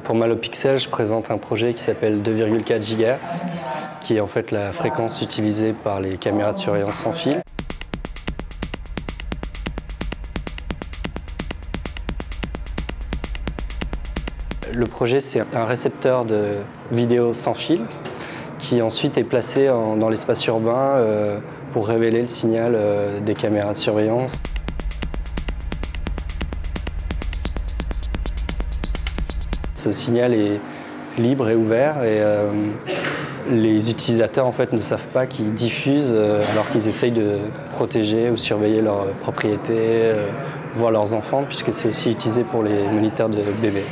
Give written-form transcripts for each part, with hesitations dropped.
Pour Malopixel, je présente un projet qui s'appelle 2,4 GHz, qui est en fait la fréquence utilisée par les caméras de surveillance sans fil. Le projet, c'est un récepteur de vidéo sans fil qui ensuite est placé dans l'espace urbain pour révéler le signal des caméras de surveillance. Ce signal est libre et ouvert et les utilisateurs en fait, ne savent pas qu'ils diffusent alors qu'ils essayent de protéger ou surveiller leurs propriétés, voire leurs enfants, puisque c'est aussi utilisé pour les moniteurs de bébés.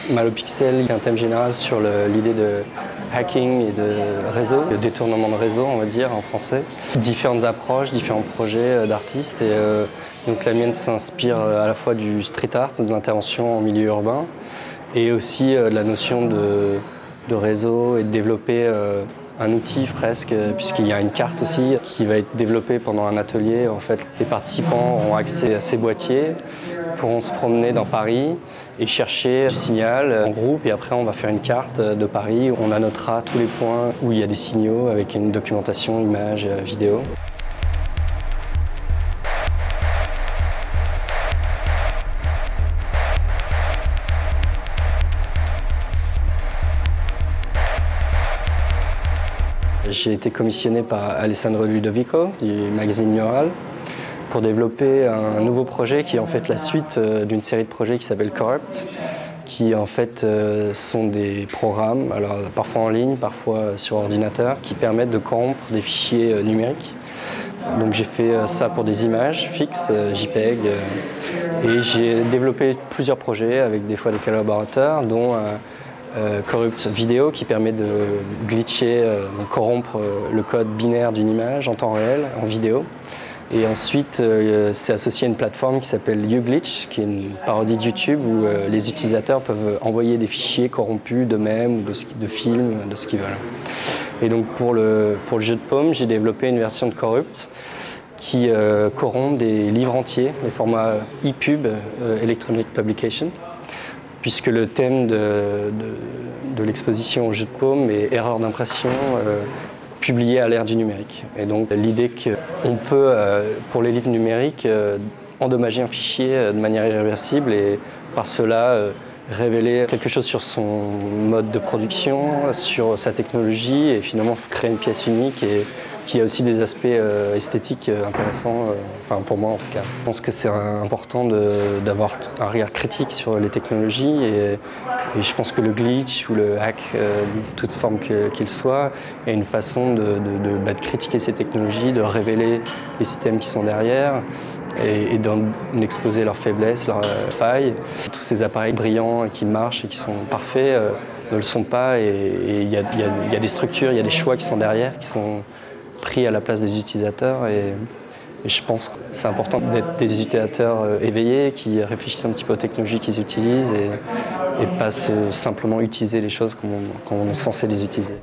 Malopixel est un thème général sur l'idée de hacking et de réseau, de détournement de réseau, on va dire en français. Différentes approches, différents projets d'artistes. Et donc la mienne s'inspire à la fois du street art, de l'intervention en milieu urbain, et aussi de la notion de réseau et de développer un outil presque, puisqu'il y a une carte aussi qui va être développée pendant un atelier. En fait, les participants auront accès à ces boîtiers, pourront se promener dans Paris et chercher du signal en groupe. Et après, on va faire une carte de Paris où on annotera tous les points où il y a des signaux avec une documentation, images, vidéo. J'ai été commissionné par Alessandro Ludovico du magazine Mural pour développer un nouveau projet qui est en fait la suite d'une série de projets qui s'appelle Corrupt, qui en fait sont des programmes, alors parfois en ligne, parfois sur ordinateur, qui permettent de corrompre des fichiers numériques. Donc j'ai fait ça pour des images fixes, JPEG, et j'ai développé plusieurs projets avec des fois des collaborateurs, dont Corrupt Vidéo qui permet de glitcher, corrompre le code binaire d'une image en temps réel, en vidéo. Et ensuite, c'est associé à une plateforme qui s'appelle YouGlitch, qui est une parodie de YouTube où les utilisateurs peuvent envoyer des fichiers corrompus d'eux-mêmes ou de films, de ce qu'ils veulent. Et donc pour le jeu de paume, j'ai développé une version de Corrupt qui corrompt des livres entiers, les formats EPUB, Electronic Publication, puisque le thème de l'exposition au jeu de paume est erreur d'impression publiée à l'ère du numérique. Et donc l'idée qu'on peut, pour les livres numériques, endommager un fichier de manière irréversible et par cela révéler quelque chose sur son mode de production, sur sa technologie et finalement créer une pièce unique et qui a aussi des aspects esthétiques intéressants, enfin pour moi en tout cas. Je pense que c'est important d'avoir un regard critique sur les technologies et je pense que le glitch ou le hack, de toute forme qu'il soit, est une façon de critiquer ces technologies, de révéler les systèmes qui sont derrière et d'en exposer leurs faiblesses, leurs failles. Tous ces appareils brillants qui marchent et qui sont parfaits ne le sont pas et il y a des structures, il y a des choix qui sont derrière, qui sont pris à la place des utilisateurs et je pense que c'est important d'être des utilisateurs éveillés qui réfléchissent un petit peu aux technologies qu'ils utilisent et pas simplement utiliser les choses comme on est censé les utiliser.